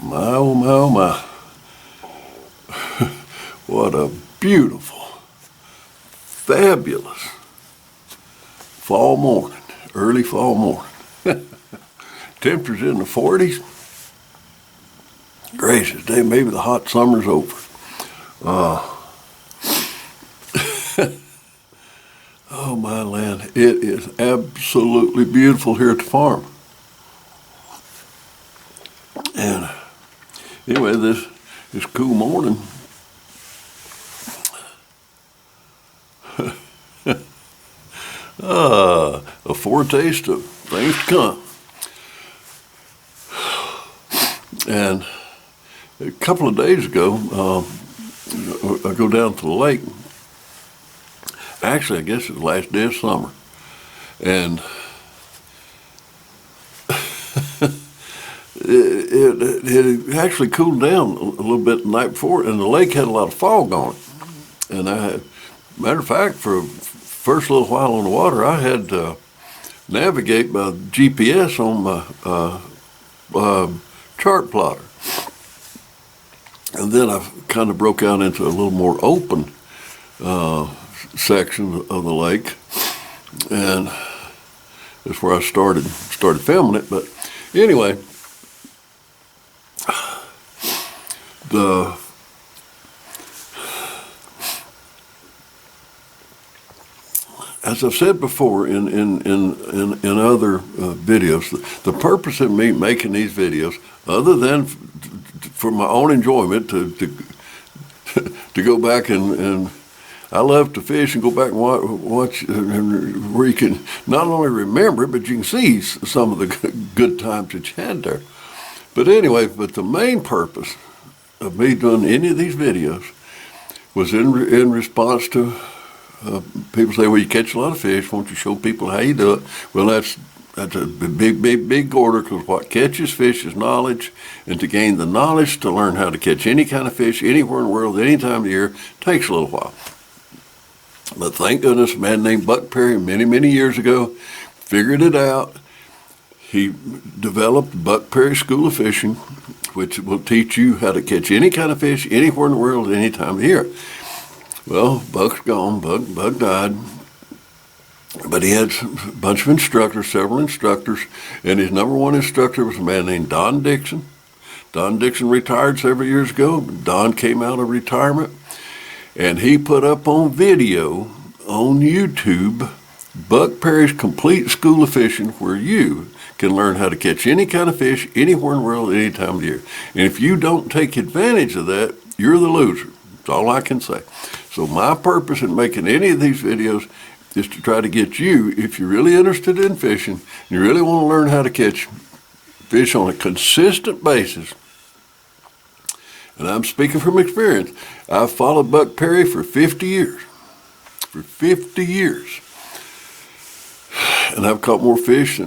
My, oh my, oh my. What a beautiful, fabulous fall morning, early fall morning. Temperatures in the 40s. Gracious day, maybe the hot summer's over. Oh my land, it is absolutely beautiful here at the farm. And anyway, this cool morning, a foretaste of things to come. And a couple of days ago, I go down to the lake. Actually, I guess it's the last day of summer. And it actually cooled down a little bit the night before, and the lake had a lot of fog on it. And matter of fact, for the first little while on the water, I had to navigate by GPS on my chart plotter. And then I kind of broke out into a little more open section of the lake, and that's where I started filming it. But anyway, as I've said before in other videos, the purpose of me making these videos, other than for my own enjoyment, to go back and I love to fish and go back and watch where you can not only remember it, but you can see some of the good times that you had there. But anyway, the main purpose of me doing any of these videos was in response to people say, well, you catch a lot of fish, won't you show people how you do it? Well, that's a big order, because what catches fish is knowledge, and to gain the knowledge to learn how to catch any kind of fish anywhere in the world, any time of the year, takes a little while. But thank goodness, a man named Buck Perry many years ago figured it out. He developed Buck Perry School of Fishing, which will teach you how to catch any kind of fish anywhere in the world, any time of the year. Well, Buck's gone. Buck died. But he had a bunch of instructors, several instructors, and his number one instructor was a man named Don Dixon. Don Dixon retired several years ago. Don came out of retirement, and he put up on video on YouTube Buck Perry's Complete School of Fishing, where you can learn how to catch any kind of fish anywhere in the world, any time of the year. And if you don't take advantage of that, you're the loser. That's all I can say. So my purpose in making any of these videos is to try to get you, if you're really interested in fishing, and you really want to learn how to catch fish on a consistent basis, and I'm speaking from experience, I've followed Buck Perry for 50 years. For 50 years. And I've caught more fish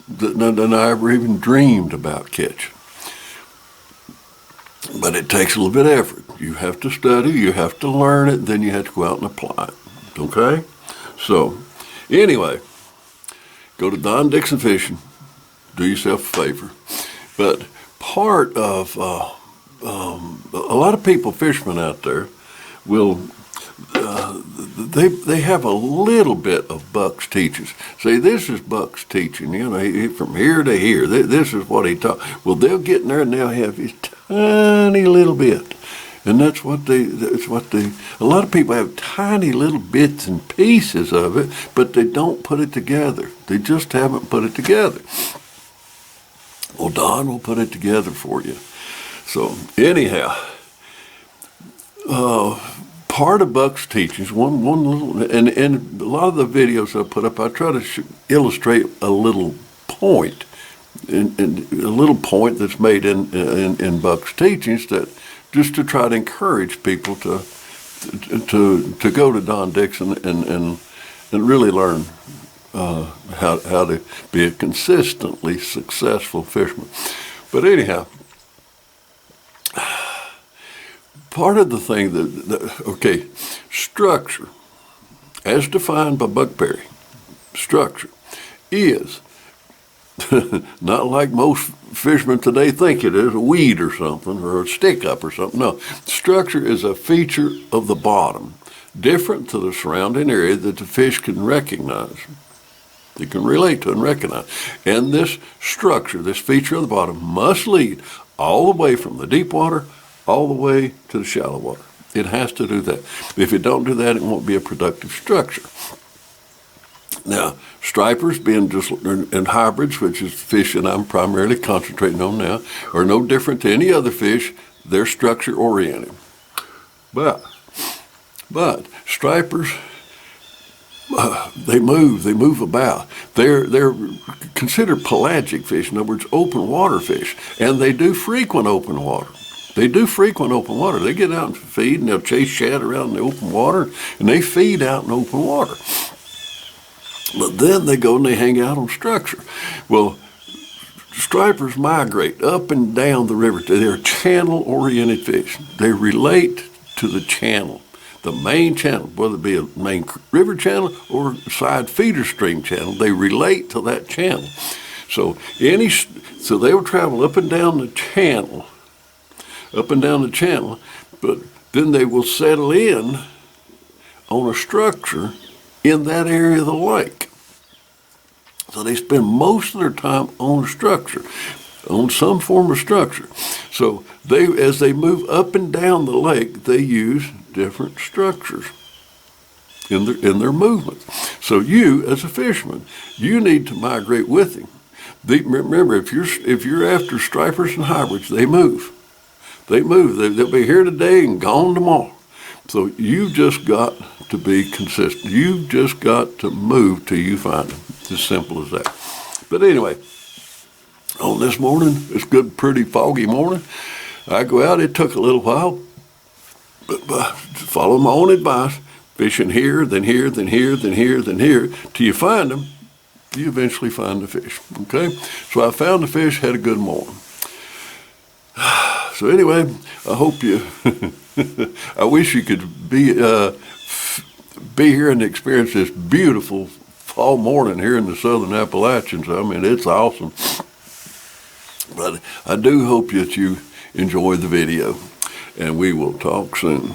than I ever even dreamed about catching. But it takes a little bit of effort. You have to study, you have to learn it, then you have to go out and apply it. Okay? So, anyway, go to Don Dixon Fishing. Do yourself a favor. But part of a lot of people, fishermen out there, will they have a little bit of Buck's teachings. Say, this is Buck's teaching, from here to here. This is what he taught. Well, they'll get in there and they'll have his tiny little bit. And that's what a lot of people have, tiny little bits and pieces of it, but they don't put it together. They just haven't put it together. Well, Don will put it together for you. So anyhow, part of Buck's teachings, one little, and a lot of the videos I put up, I try to illustrate a little point, and a little point that's made in Buck's teachings, that just to try to encourage people to go to Don Dixon and really learn how to be a consistently successful fisherman. But anyhow, part of the thing that structure, as defined by Buck Perry, structure is Not like most fishermen today think it is, a weed or something, or a stick up or something. No, structure is a feature of the bottom, different to the surrounding area that the fish can recognize. They can relate to and recognize. And this structure, this feature of the bottom, must lead all the way from the deep water all the way to the shallow water. It has to do that. If it don't do that, it won't be a productive structure. Now, stripers and hybrids, which is the fish that I'm primarily concentrating on now, are no different to any other fish. They're structure oriented. But stripers, they move about. They're considered pelagic fish, in other words, open water fish, and they do frequent open water. They get out and feed, and they'll chase shad around in the open water, and they feed out in open water. But then they go and they hang out on structure. Well, stripers migrate up and down the river. They're channel-oriented fish. They relate to the channel, the main channel, whether it be a main river channel or side feeder stream channel. They relate to that channel. So they will travel up and down the channel, but then they will settle in on a structure in that area of the lake. So they spend most of their time on a structure, on some form of structure. So as they move up and down the lake, they use different structures in their movement. So you, as a fisherman, you need to migrate with them. Remember, if you're after stripers and hybrids, they move. They'll be here today and gone tomorrow. So you've just got to be consistent. You've just got to move till you find them. It's as simple as that. But anyway, on this morning, this good, pretty foggy morning, I go out. It took a little while, but follow my own advice, fishing here, then here, then here, then here, then here, till you find them. You eventually find the fish. Okay? So I found the fish, had a good morning. So anyway, I hope you. I wish you could be here and experience this beautiful fall morning here in the Southern Appalachians. I mean, it's awesome. But I do hope that you enjoy the video, and we will talk soon.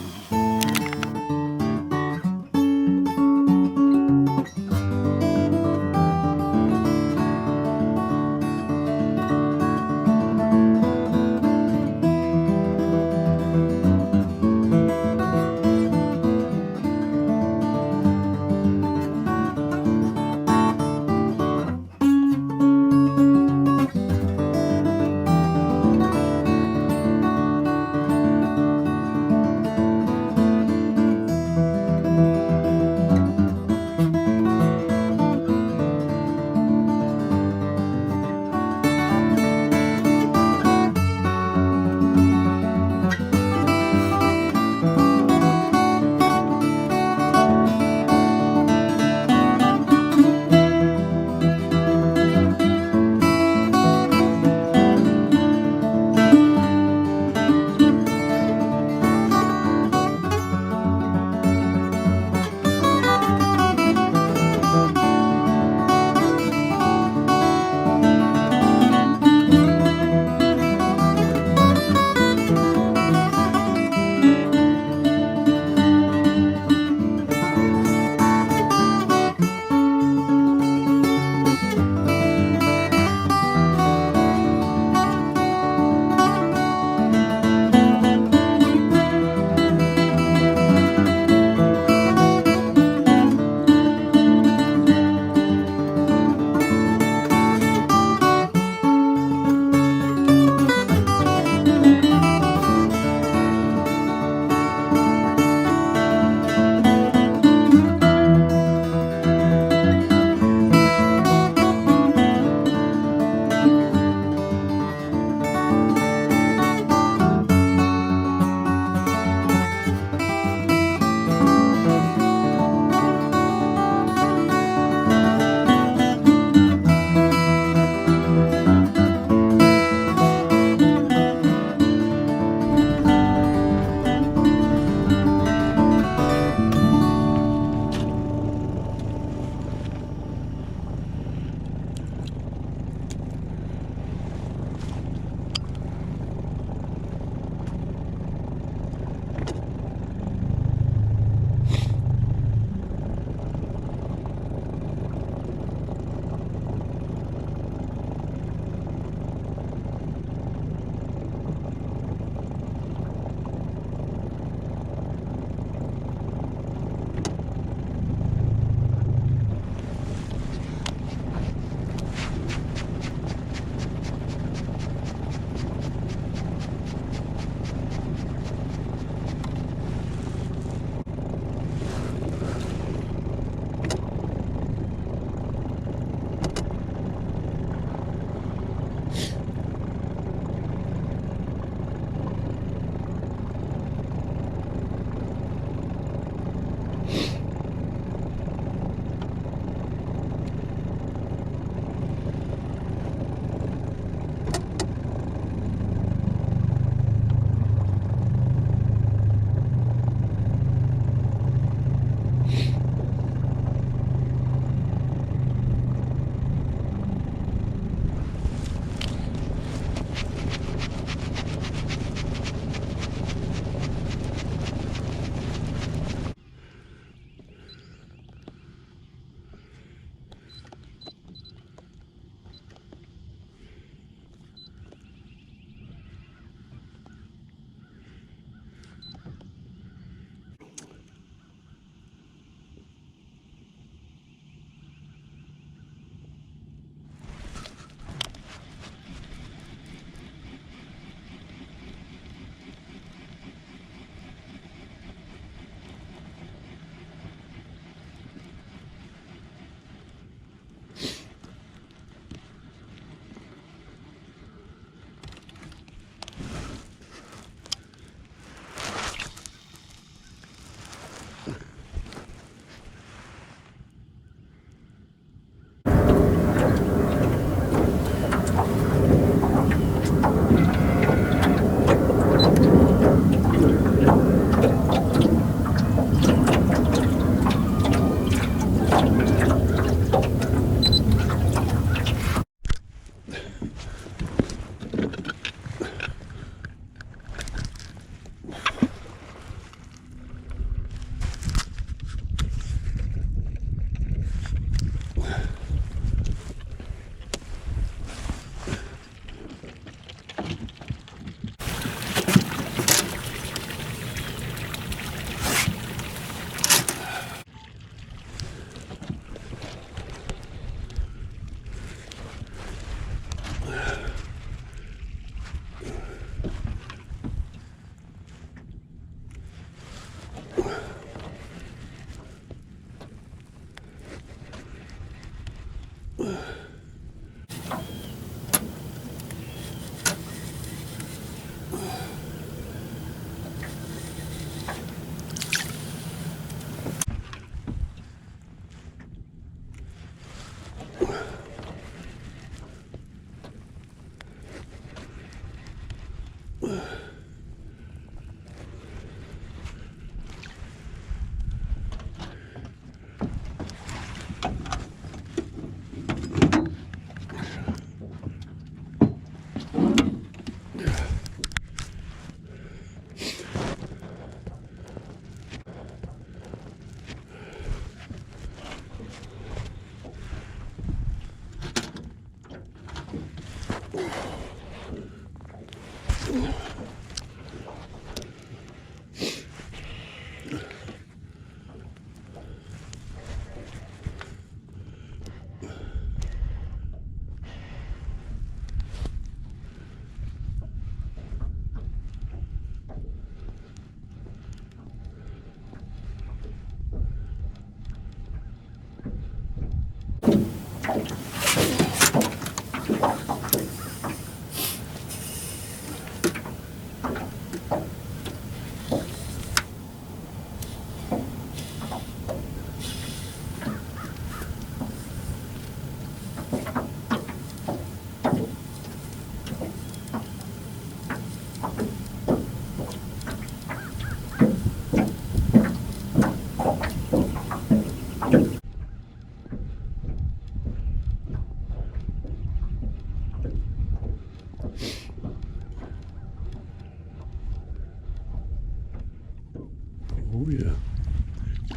Oh yeah.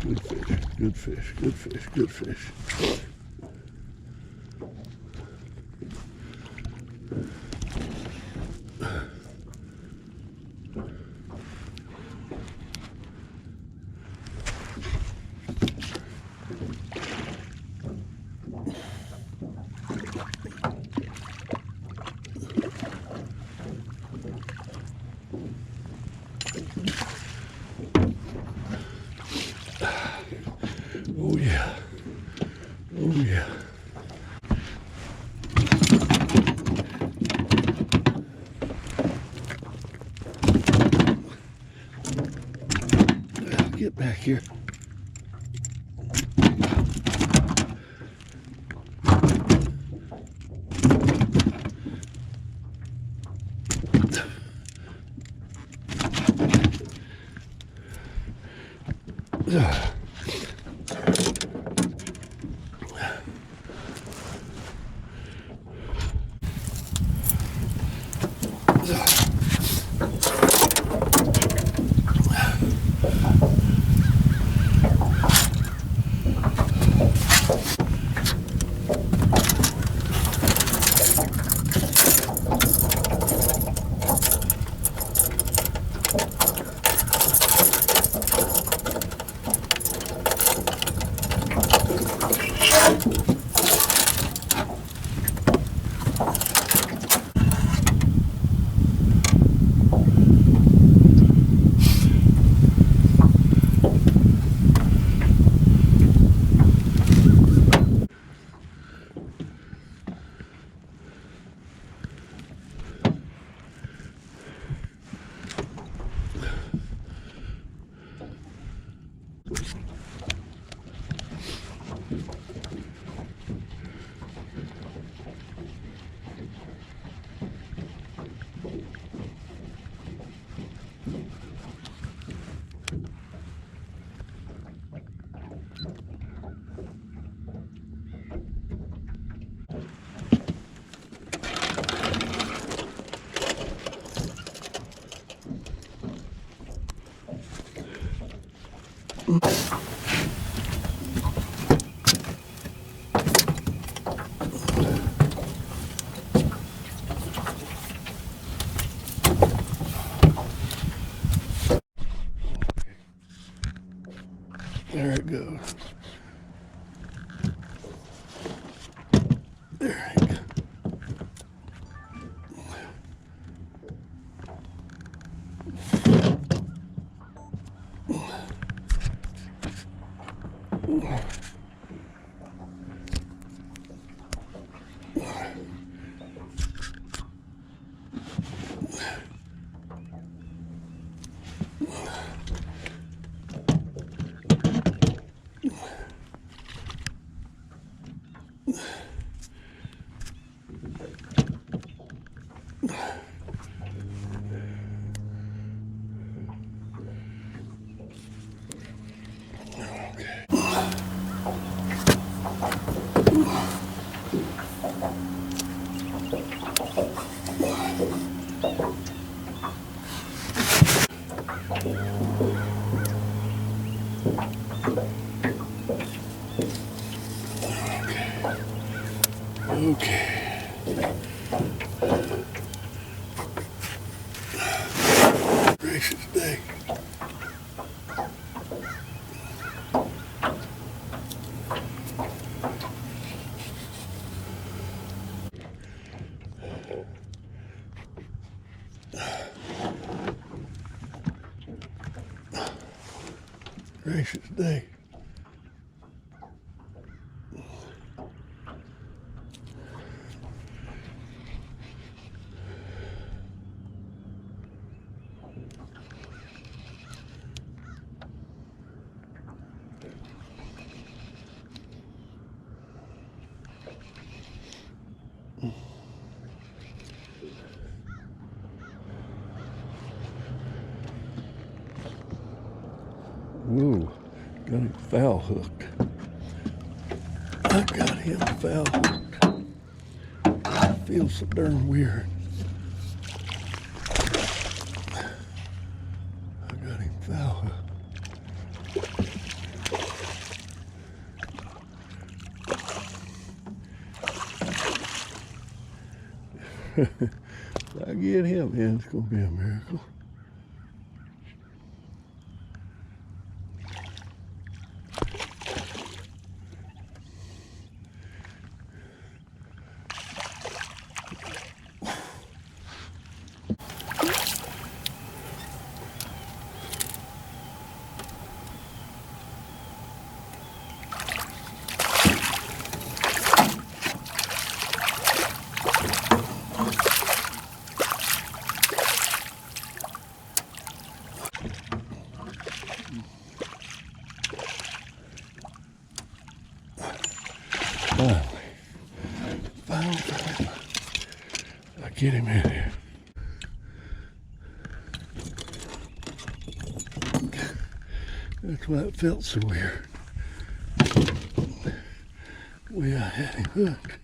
Good fish, good fish, good fish, good fish. Oh yeah. Oh yeah. Get back here. There it goes. There it goes. Okay. Gracious day. Gracious day. Whoa, got him foul hooked. I got him foul hooked. It feels so darn weird. I got him foul hooked. If I get him, man, it's gonna be a miracle. Finally, I get him in here. That's why it felt so weird. The way I had him hooked.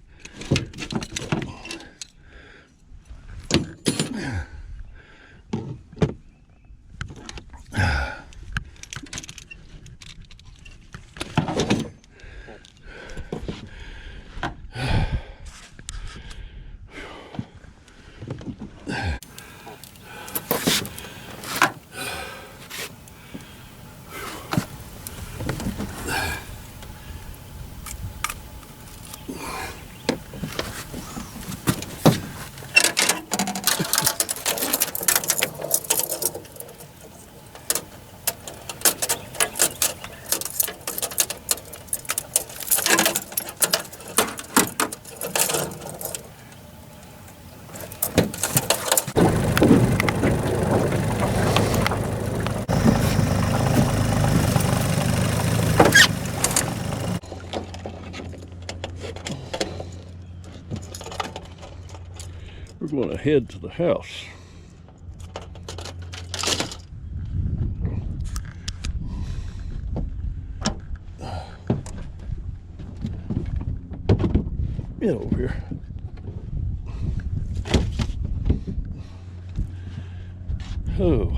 We're going to head to the house. Get over here. Oh.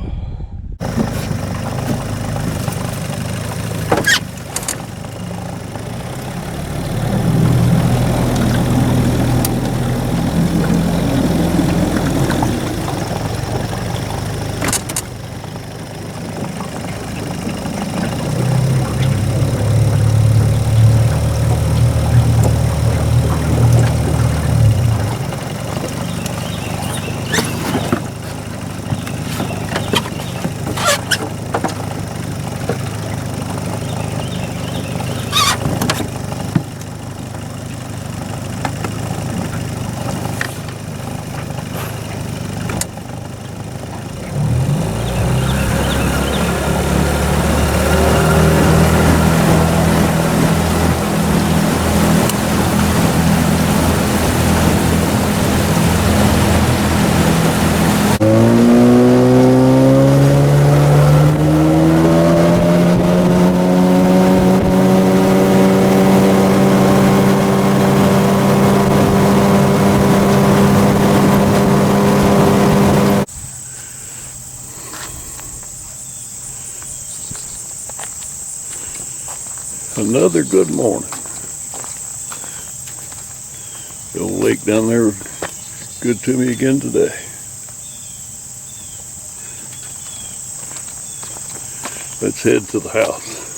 Another good morning. The old lake down there good to me again today. Let's head to the house.